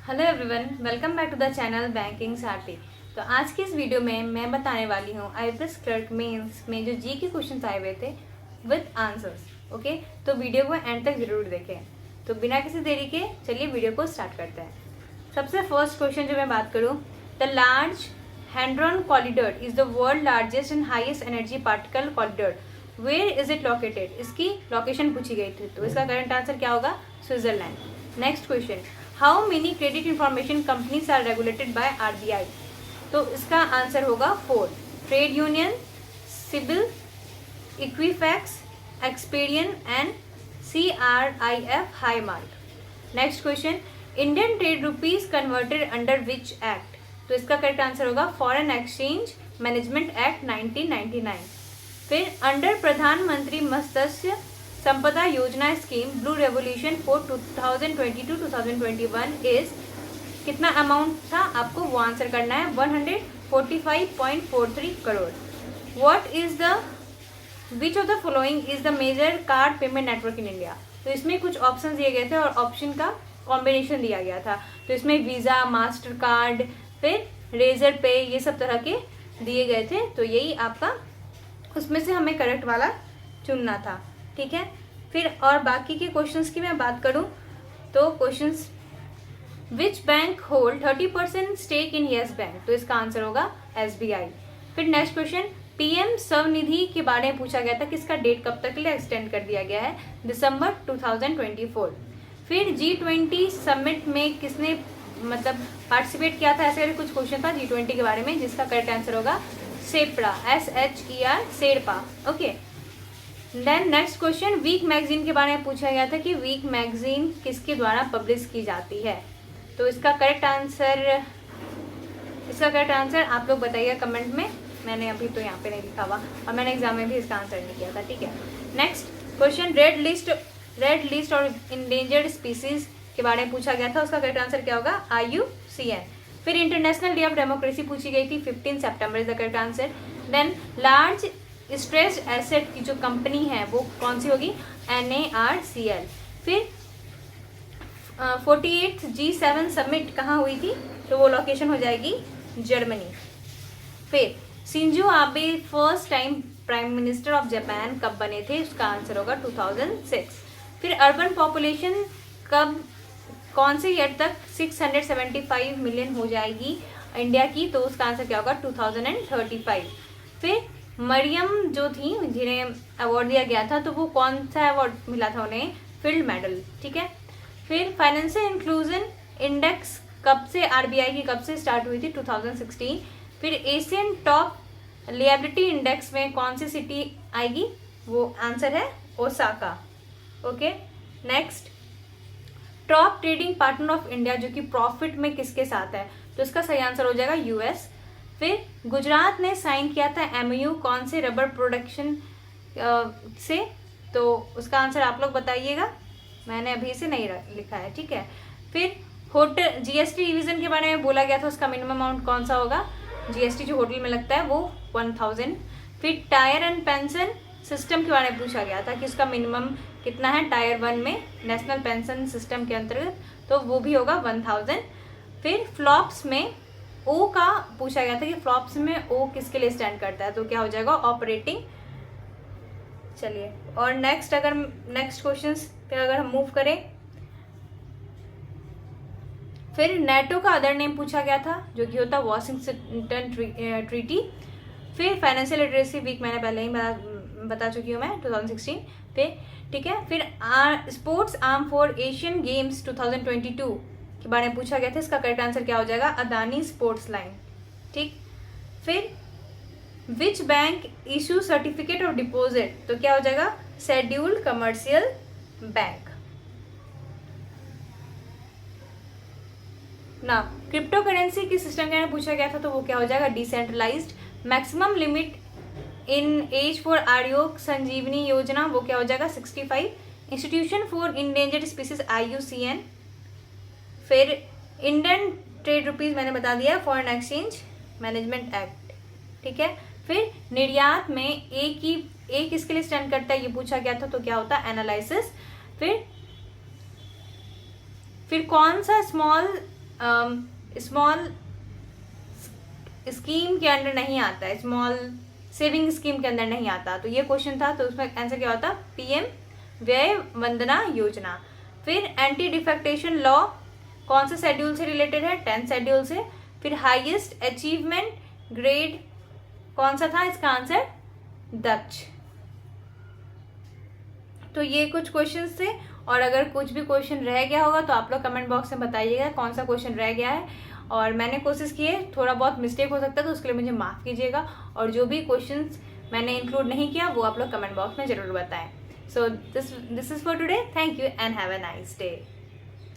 Hello everyone, welcome back to the channel banking Saathi. तो आज की इस वीडियो में मैं बताने वाली हूँ आईपीएस क्लर्क मेंस में जो जी के क्वेश्चंस आए हुए थे विद आंसर्स। ओके, तो वीडियो को एंड तक जरूर देखें। तो बिना किसी देरी के चलिए वीडियो को स्टार्ट करते हैं। सबसे फर्स्ट क्वेश्चन जो मैं बात करूँ, the large hadron corridor is the world largest and highest energy particle corridor, where is it located. इसकी लोकेशन पूछी गई थी, तो इसका करंट आंसर क्या होगा? Switzerland. Next question, how many credit information companies are regulated by RBI. तो इसका आंसर होगा 4। Trade union, CIBIL, Equifax, Experian and CRIF high mark. Next question, Indian trade rupees converted under which act. तो इसका correct answer होगा foreign exchange management act 1999। फिर under Pradhan Mantri Matsya Sampada Yojana scheme blue revolution for 2022-2021 is, कितना amount था आपको वो answer करना है, 145.43 crore. What is the which of the following is the major card payment network in India. तो इसमें कुछ ऑप्शन दिए गए थे और ऑप्शन का कॉम्बिनेशन दिया गया था। तो इसमें वीज़ा, मास्टर कार्ड, फिर रेजर पे, ये सब तरह के दिए गए थे। तो यही आपका उसमें से हमें करेक्ट वाला चुनना था। ठीक है, फिर और बाकी के क्वेश्चंस की मैं बात करूं तो questions, which bank hold 30% stake in yes bank. तो इसका आंसर होगा SBI। फिर नेक्स्ट क्वेश्चन, PM स्वनिधि के बारे में पूछा गया था, किसका डेट कब तक के लिए एक्सटेंड कर दिया गया है, दिसंबर 2024। फिर G20 समिट में किसने पार्टिसिपेट किया था, ऐसे कुछ क्वेश्चन था G20 के बारे में, जिसका करेक्ट आंसर होगा सेप्रा, SHER, सेडपा। Okay, then next question, week magazine के बारे में पूछा गया था कि वीक मैगजीन किसके द्वारा पब्लिश की जाती है। तो इसका करेक्ट आंसर आप लोग बताइए कमेंट में। मैंने अभी तो यहाँ पे नहीं लिखा हुआ और मैंने एग्जाम में भी इसका आंसर नहीं किया था। ठीक है, नेक्स्ट क्वेश्चन, रेड लिस्ट और इंडेंजर्ड स्पीसीज के बारे में पूछा गया था, उसका करेक्ट आंसर क्या होगा, IUCN। फिर इंटरनेशनल डे ऑफ डेमोक्रेसी पूछी गई थी, 15 सितंबर is the correct answer. Then large stressed asset की जो कंपनी है वो कौन सी होगी, NARCL। फिर 48th G7 समिट कहाँ हुई थी, तो वो लोकेशन हो जाएगी जर्मनी। फिर Shinzo Abe first time prime minister of Japan कब बने थे, उसका आंसर होगा 2006। फिर अर्बन पॉपुलेशन कौन से ईयर तक 675 मिलियन हो जाएगी इंडिया की, तो उसका आंसर क्या होगा, 2035। फिर मरियम जो थी जिन्हें अवार्ड दिया गया था, तो वो कौन सा अवार्ड मिला था उन्हें, फील्ड मेडल। ठीक है, फिर फाइनेंशियल इंक्लूजन इंडेक्स कब से, RBI की कब से स्टार्ट हुई थी, 2016। फिर एशियन टॉप लिएबिलिटी इंडेक्स में कौन सी सिटी आएगी, वो आंसर है Osaka. Okay, next, top trading partner of India जो कि प्रॉफिट में किसके साथ है, तो इसका सही आंसर हो जाएगा US। फिर गुजरात ने साइन किया था MOU कौन से रबर प्रोडक्शन से, तो उसका आंसर आप लोग बताइएगा, मैंने अभी से नहीं लिखा है। ठीक है, फिर होटल GST रिवीजन के बारे में बोला गया था, उसका मिनिमम अमाउंट कौन सा होगा, GST जो होटल में लगता है वो 1000। फिर टायर एंड पेंशन सिस्टम के बारे में पूछा गया था कि उसका मिनिमम कितना है टायर 1 में नेशनल पेंशन सिस्टम के अंतर्गत, तो वो भी होगा 1000। फिर फ्लॉप्स में O का पूछा गया था कि फ्लॉप्स में O किसके लिए स्टैंड करता है, तो क्या हो जाएगा, ऑपरेटिंग। चलिए, और नेक्स्ट क्वेश्चंस पे अगर हम मूव करें, फिर नेटो का अदर नेम पूछा गया था जो कि होता वॉशिंगटन ट्रीटी। फिर फाइनेंशियल लिटरेसी वीक मैंने पहले ही बता चुकी हूँ मैं, 2016 पे। ठीक है, फिर sports arm for Asian games 2022 के बारे में पूछा गया था, इसका करेक्ट आंसर क्या हो जाएगा, अदानी स्पोर्ट्स लाइन। ठीक, फिर which bank issue certificate of deposit, तो क्या हो जाएगा, शेड्यूल्ड कमर्शियल बैंक। ना क्रिप्टो करेंसी की सिस्टम के बारे में पूछा गया था, तो वो क्या हो जाएगा, decentralised. Maximum limit in age for Aayog Sanjeevani Yojana, वो क्या हो जाएगा, 65। Institution for endangered species IUCN। फिर इंडियन ट्रेड रुपीज मैंने बता दिया, फॉरेन एक्सचेंज मैनेजमेंट एक्ट। ठीक है, फिर निर्यात में ए किसके लिए स्टैंड करता है, ये पूछा गया था, तो क्या होता है, एनालिसिस। फिर कौन सा स्मॉल स्मॉल स्कीम के अंडर नहीं आता है, स्मॉल सेविंग स्कीम के अंदर नहीं आता, तो ये क्वेश्चन था, तो उसमें आंसर क्या होता? पीएम व्यय वंदना योजना। फिर एंटी डिफेक्टेशन लॉ कौन से शेड्यूल से रिलेटेड है? 10th शेड्यूल से। फिर हाईएस्ट अचीवमेंट ग्रेड कौन सा था? इसका आंसर दक्ष। तो ये कुछ क्वेश्चंस थे, और अगर कुछ भी क्वेश्चन रह गया होगा तो आप लोग कमेंट बॉक्स में बताइएगा कौन सा क्वेश्चन रह गया है, और मैंने कोशिश की है, थोड़ा बहुत मिस्टेक हो सकता है तो उसके लिए मुझे माफ़ कीजिएगा, और जो भी क्वेश्चंस मैंने इंक्लूड नहीं किया वो आप लोग कमेंट बॉक्स में ज़रूर बताएं। So this is for today, thank you and have a nice day.